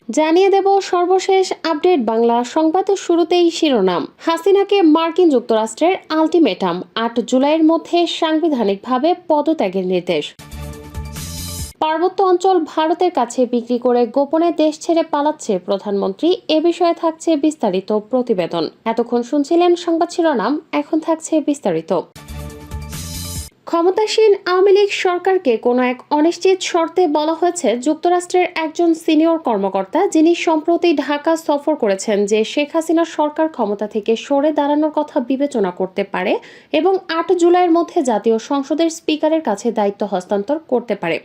জানিয়ে দেব সর্বশেষ আপডেট বাংলা সংবাদের শুরুতেই শিরোনাম। হাসিনাকে মার্কিন যুক্তরাষ্ট্রের আলটিমেটাম, ৮ জুলাইয়ের মধ্যে সাংবিধানিকভাবে পদত্যাগের নির্দেশ। পার্বত্য অঞ্চল ভারতের কাছে বিক্রি করে গোপনে দেশ ছেড়ে পালাচ্ছে প্রধানমন্ত্রী, এ বিষয়ে থাকছে বিস্তারিত প্রতিবেদন। এতক্ষণ শুনছিলেন সংবাদ শিরোনাম, এখন থাকছে বিস্তারিত। ক্ষমতাসীন আওয়ামী লীগ সরকারকে কোনো এক অনিশ্চিত শর্তে বলা হয়েছে যুক্তরাষ্ট্রের একজন সিনিয়র কর্মকর্তা, যিনি সম্প্রতি ঢাকা সফর করেছেন, যে শেখ হাসিনা সরকার ক্ষমতা থেকে সরে দাঁড়ানোর কথা বিবেচনা করতে পারে এবং ৮ জুলাইয়ের মধ্যে জাতীয় সংসদের স্পিকারের কাছে দায়িত্ব হস্তান্তর করতে পারে।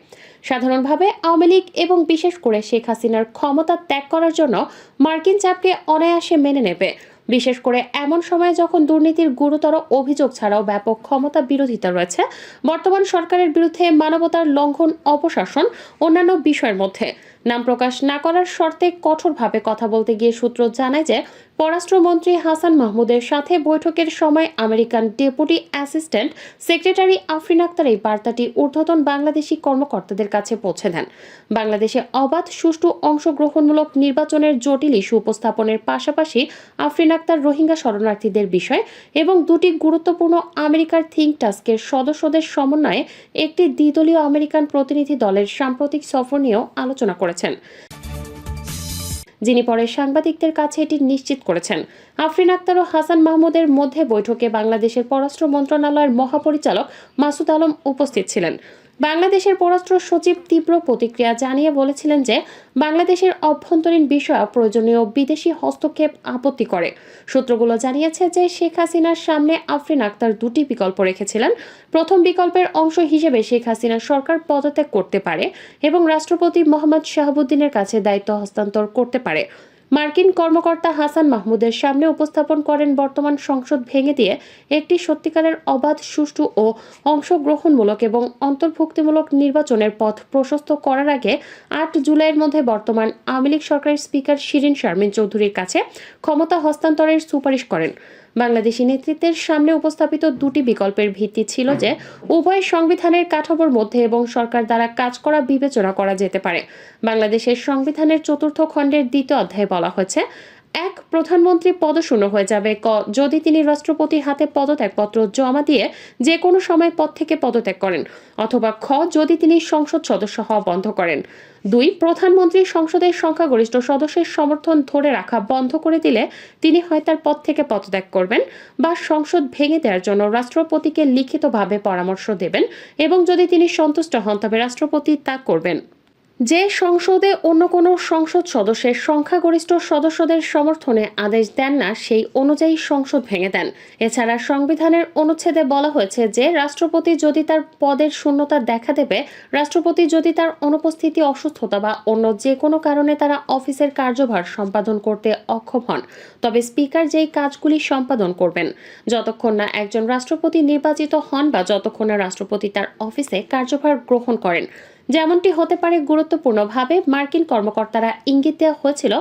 সাধারণভাবে আওয়ামী লীগ এবং বিশেষ করে শেখ হাসিনার ক্ষমতা ত্যাগ করার জন্য মার্কিন চাপকে অনায়াসে মেনে নেবে, বিশেষ করে এমন সময়ে যখন দুর্নীতির গুরুতর অভিযোগ ছাড়াও ব্যাপক ক্ষমতা বিরোধিতা রয়েছে। বর্তমান সরকারের বিরুদ্ধে মানবতার লঙ্ঘন, অপশাসন অন্যান্য বিষয়ের মধ্যে নাম প্রকাশ না করার শর্তে কঠোরভাবে কথা বলতে গিয়ে সূত্র জানায় যে পররাষ্ট্রমন্ত্রী হাসান মাহমুদের সাথে বৈঠকের সময় American deputy assistant secretary Afrin Akter এই বার্তাটি ঊর্ধ্বতন বাংলাদেশি কর্মকর্তাদের কাছে পৌঁছে দেন। বাংলাদেশে অবাধ, সুষ্ঠু, অংশগ্রহণমূলক নির্বাচনের জটিল ইস্যু উপস্থাপনের পাশাপাশি আফরিন আক্তার রোহিঙ্গা শরণার্থীদের বিষয় এবং দুটি গুরুত্বপূর্ণ আমেরিকার থিঙ্ক টাস্কের সদস্যদের সমন্বয়ে একটি দ্বিদলীয় আমেরিকান প্রতিনিধি দলের সাম্প্রতিক সফর নিয়েও আলোচনা করেছেন, যিনি পরে সাংবাদিকদের কাছে এটি নিশ্চিত করেছেন। আফরিন আক্তার ও হাসান মাহমুদের মধ্যে বৈঠকে বাংলাদেশের পররাষ্ট্র মন্ত্রণালয়ের মহাপরিচালক মাসুদ আলম উপস্থিত ছিলেন। বাংলাদেশের পররাষ্ট্র সচিব তীব্র প্রতিক্রিয়া জানিয়ে বলেছিলেন যে বাংলাদেশের অভ্যন্তরীণ বিষয়ে প্রয়োজনীয় বিদেশি হস্তক্ষেপ আপত্তি করে। সূত্রগুলো জানিয়েছে যে শেখ হাসিনার সামনে আফরিন আক্তার দুটি বিকল্প রেখেছিলেন। প্রথম বিকল্পের অংশ হিসেবে শেখ হাসিনা সরকার পদত্যাগ করতে পারে এবং রাষ্ট্রপতি মোহাম্মদ শাহাবুদ্দিনের কাছে দায়িত্ব হস্তান্তর করতে পারে। মার্কিন কর্মকর্তা হাসান মাহমুদের সামনে উপস্থাপন করেন বর্তমান সংসদ ভেঙে দিয়ে একটি সত্যিকারের অবাধ, সুষ্ঠু ও অংশগ্রহণমূলক এবং অন্তর্ভুক্তিমূলক নির্বাচনের পথ প্রশস্ত করার আগে ৮ জুলাইয়ের মধ্যে বর্তমান আওয়ামী লীগ সরকারের স্পিকার শিরিন শারমিন চৌধুরীর কাছে ক্ষমতা হস্তান্তরের সুপারিশ করেন। বাংলাদেশি নেতৃত্বের সামনে উপস্থাপিত দুটি বিকল্পের ভিত্তি ছিল যে উভয় সংবিধানের কাঠামোর মধ্যে এবং সরকার দ্বারা কাজ করা বিবেচনা করা যেতে পারে। বাংলাদেশের সংবিধানের ৪র্থ খণ্ডের ২য় অধ্যায়ে বলা হয়েছে, ১. প্রধানমন্ত্রী পদশূন্য হয়ে যাবে ক. যদি তিনি রাষ্ট্রপতির হাতে পদত্যাগপত্র জমা দিয়ে যে কোনো সময় পদ থেকে পদত্যাগ করেন, অথবা খ. যদি তিনি সংসদ সদস্য হওয়া বন্ধ করেন। ২. প্রধানমন্ত্রী সংসদের সংখ্যাগরিষ্ঠ সদস্যের সমর্থন ধরে রাখা বন্ধ করে দিলে তিনি হয় তার পদ থেকে পদত্যাগ করবেন বা সংসদ ভেঙে দেওয়ার জন্য রাষ্ট্রপতিকে লিখিতভাবে পরামর্শ দেবেন এবং যদি তিনি সন্তুষ্ট হন তবে রাষ্ট্রপতি তা করবেন। যে সংসদে অন্য কোনো সংসদ সদস্যের সংখ্যাগরিষ্ঠ সদস্যদের সমর্থনে আদেশ দেন না, সেই অনুযায়ী সংসদ ভেঙে দেন। এছাড়া সংবিধানের অনুচ্ছেদে বলা হয়েছে যে রাষ্ট্রপতি যদি তার পদের শূন্যতা দেখা দেবে, রাষ্ট্রপতি যদি তার অনুপস্থিতি, অসুস্থতা বা অন্য যে কোনো কারণে তারা অফিসের কার্যভার সম্পাদন করতে অক্ষম হন, তবে স্পিকার যেই কাজগুলি সম্পাদন করবেন। যতক্ষণ না একজন রাষ্ট্রপতি নির্বাচিত হন বা যতক্ষণ না রাষ্ট্রপতি তার অফিসে কার্যভার গ্রহণ করেন। যেমনটি হতে পারে গুরুত্বপূর্ণভাবে মার্কিন কর্মকর্তারা ইঙ্গিত দেওয়া হয়েছিল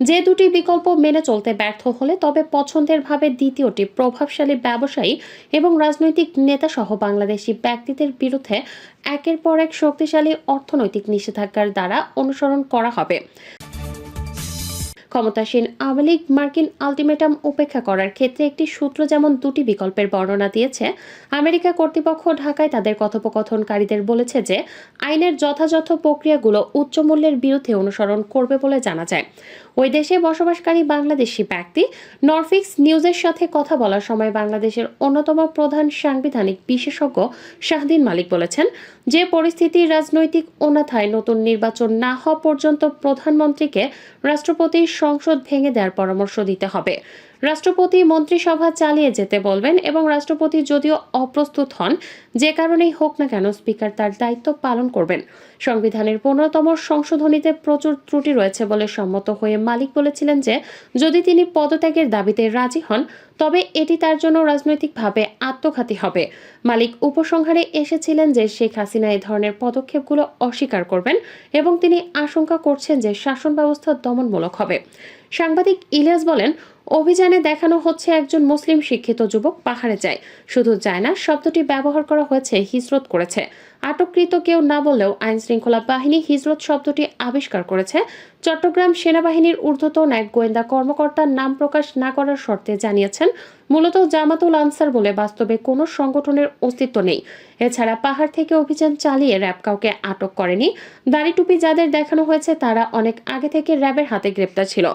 যে দুটি বিকল্প মেনে চলতে ব্যর্থ হলে তবে পছন্দের ভাবে দ্বিতীয়টি প্রভাবশালী ব্যবসায়ী এবং রাজনৈতিক নেতাসহ বাংলাদেশি ব্যক্তিদের বিরুদ্ধে একের পর এক শক্তিশালী অর্থনৈতিক নিষেধাজ্ঞার দ্বারা অনুসরণ করা হবে। ক্ষমতাসীন আওয়ামী লীগ মার্কিন আলটিমেটাম উপেক্ষা করার ক্ষেত্রে একটি সূত্র যেমন দুটি বিকল্পের বর্ণনা দিয়েছে, আমেরিকা কর্তৃপক্ষ ঢাকায় তাদের কথোপকথনকারীদের বলেছে যে আইনের যথাযথ প্রক্রিয়াগুলো উচ্চ মূল্যের বিরুদ্ধে অনুসরণ করবে বলে জানা যায়। ওই দেশে বসবাসকারী বাংলাদেশি ব্যক্তি নরফিক্স নিউজের সাথে কথা বলার সময় বাংলাদেশের অন্যতম প্রধান সাংবিধানিক বিশেষজ্ঞ শাহদিন মালিক বলেছেন যে পরিস্থিতি রাজনৈতিক অন্যথায় নতুন নির্বাচন না হওয়া পর্যন্ত প্রধানমন্ত্রীকে রাষ্ট্রপতির সংসদ ভেঙে দেওয়ার পরামর্শ দিতে হবে। রাষ্ট্রপতি মন্ত্রিসভা চালিয়ে যেতে বলবেন এবং রাষ্ট্রপতি যদিও অপ্রস্তুত হন, যে কারণেই হোক না কেন স্পিকার তার দায়িত্ব পালন করবেন। সংবিধানের ১৫তম সংশোধনীতে প্রচুর ত্রুটি রয়েছে বলে সম্মত হয়ে মালিক বলেছিলেন যে যদি তিনি পদত্যাগের দাবিতে রাজি হন তবে এটি তার জন্য রাজনৈতিকভাবে আত্মঘাতী হবে। মালিক উপসংহারে এসেছিলেন যে শেখ হাসিনা এই ধরনের পদক্ষেপগুলো অস্বীকার করবেন এবং তিনি আশঙ্কা করছেন যে শাসন ব্যবস্থা দমনমূলক হবে। সাংবাদিক ইলিয়াস বলেন, অভিযানে দেখানো হচ্ছে একজন মুসলিম শিক্ষিত যুবক পাহাড়ে যায়। শুধু যায় না, শব্দটি ব্যবহার করা হয়েছে হিজরত করেছে। আটককৃত কেউ না বললেও আইন আইনশৃঙ্খলা বাহিনী হিজরত শব্দটি আবিষ্কার করেছে চট্টগ্রাম সেনাবাহিনীর ঊর্ধ্বতন এক গোয়েন্দা কর্মকর্তার নাম প্রকাশ না করার শর্তে জানিয়েছেন মূলত জামাতুল আনসার বলে বাস্তবে কোনো সংগঠনের অস্তিত্ব নেই। এছাড়া পাহাড় থেকে অভিযান চালিয়ে র্যাব কাউকে আটক করেনি। দাড়ি টুপি যাদের দেখানো হয়েছে তারা অনেক আগে থেকে র্যাবের হাতে গ্রেপ্তার ছিল।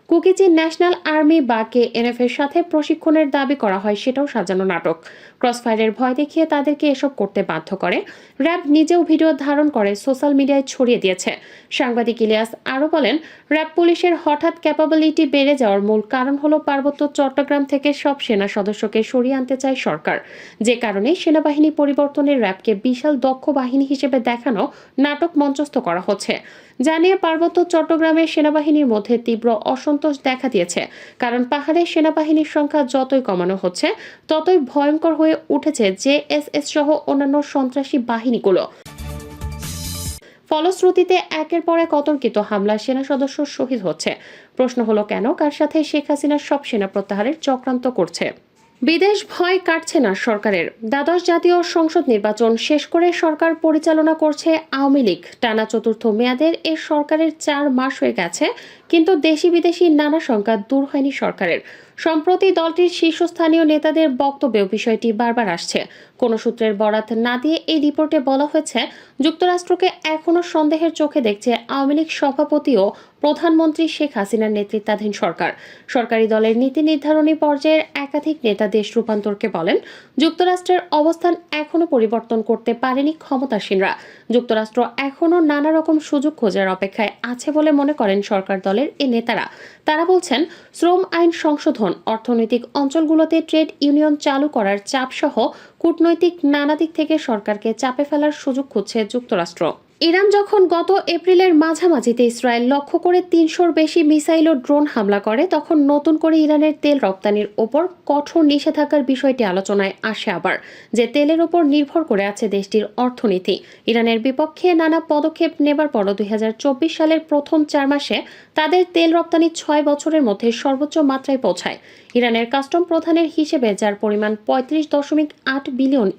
কুকিচি ন্যাশনাল আর্মি বা KNF এর সাথে প্রশিক্ষণের দাবি করা হয়, সেটাও সাজানো নাটক। ক্রসফায়ারের ভয় দেখিয়ে তাদেরকে এসব করতে বাধ্য করে। র্যাব নিজেও ভিডিও ধারণ করে সোশ্যাল মিডিয়ায় ছড়িয়ে দিয়েছে। সাংবাদিক ইলিয়াস আরও বলেন, র্যাব পুলিশের হঠাৎ ক্যাপাবিলিটি বেড়ে যাওয়ার মূল কারণ হলো পার্বত্য চট্টগ্রাম থেকে সব সেনা সদস্যকে সরিয়ে আনতে চায় সরকার, যে কারণে সেনাবাহিনী পরিবর্তনের র্যাবকে বিশাল দক্ষ বাহিনী হিসেবে দেখানো নাটক মঞ্চস্থ করা হচ্ছে। জানিয়ে পার্বত্য চট্টগ্রামের সেনাবাহিনীর মধ্যে তীব্র অসন্তোষ দেখা দিয়েছে, কারণ পাহাড়ে সেনাবাহিনীর সংখ্যা যতই কমানো হচ্ছে ততই ভয়ঙ্কর হয়ে উঠেছে JSS সহ অন্যান্য সন্ত্রাসী বাহিনীগুলো। ফলশ্রুতিতে একের পর এক অতর্কিত হামলায় সেনা সদস্য শহীদ হচ্ছে। প্রশ্ন হলো, কেন, কার সাথে শেখ হাসিনা সব সেনা প্রত্যাহারের চক্রান্ত করছে? বিদেশ ভয় কাটছে না সরকারের। দ্বাদশ জাতীয় সংসদ নির্বাচন শেষ করে সরকার পরিচালনা করছে আওয়ামী লীগ। টানা চতুর্থ মেয়াদের এ সরকারের 4 মাস হয়ে গেছে, কিন্তু দেশি বিদেশি নানা সংখ্যা দূর হয়নি সরকারের। সম্প্রতি দলটির শীর্ষস্থানীয় নেতাদের বক্তব্যেও বিষয়টি বারবার আসছে। কোনো সূত্রের বরাত না দিয়ে এই রিপোর্টে বলা হয়েছে, যুক্তরাষ্ট্রকে এখনও সন্দেহের চোখে দেখছে আওয়ামী লীগ সভাপতি ও প্রধানমন্ত্রী শেখ হাসিনার নেতৃত্বাধীন সরকার। সরকারি দলের নীতি নির্ধারণী পর্যায়ের একাধিক নেতা দেশ রূপান্তরকে বলেন, যুক্তরাষ্ট্রের অবস্থান এখনও পরিবর্তন করতে পারেনি ক্ষমতাসীনরা। যুক্তরাষ্ট্র এখনও নানা রকম সুযোগ খোঁজার অপেক্ষায় আছে বলে মনে করেন সরকার দলের এ নেতারা। তারা বলছেন, শ্রম আইন সংশোধন, অর্থনৈতিক অঞ্চলগুলোতে ট্রেড ইউনিয়ন চালু করার চাপ সহ কূটনৈতিক নানা দিক থেকে সরকারকে চাপে ফেলার সুযোগ খুঁজছে যুক্তরাষ্ট্র। ইরান যখন গত এপ্রিলের মাঝামাঝিতে ইসরায়েল লক্ষ্য করে 300-র বেশি মিসাইল ও ড্রোন হামলা করে, তখন নতুন করে ইরানের তেল রপ্তানির ওপর কঠোর নিষেধাজ্ঞার বিষয়টি আলোচনায় আসে আবার, যে তেলের ওপর নির্ভর করে আছে দেশটির অর্থনীতি। ইরানের বিপক্ষে নানা পদক্ষেপ নেবার পরও 2024 সালের প্রথম 4 মাসে তাদের তেল রপ্তানি 6 বছরের মধ্যে সর্বোচ্চ মাত্রায় পৌঁছায়। ইরানের কাস্টম প্রধানের হিসেবে যার পরিমাণ $35.8 বিলিয়ন।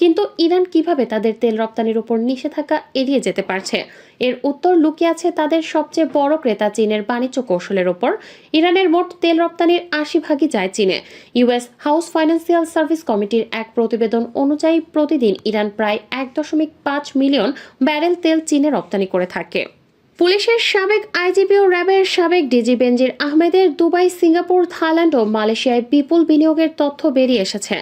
কিন্তু ইরান কিভাবে তাদের তেল রপ্তানির উপর নিষেধাজ্ঞা এড়িয়ে যেতে পারছে? এর উত্তর লুকিয়ে আছে তাদের সবচেয়ে বড় ক্রেতা চীনের বাণিজ্য কৌশলের ওপর। ইরানের মোট তেল রপ্তানির 80% যায় চীনে। US হাউস ফাইন্যান্সিয়াল সার্ভিস কমিটির এক প্রতিবেদন অনুযায়ী প্রতিদিন ইরান প্রায় 1.5 মিলিয়ন ব্যারেল তেল চীনে রপ্তানি করে থাকে। পুলিশের সাবেক IGP ও র্যাবের সাবেক DG বেনজির আহমেদের দুবাই, সিঙ্গাপুর, থাইল্যান্ড ও মালয়েশিয়ায় বিপুল বিনিয়োগের তথ্য বেরিয়ে এসেছে।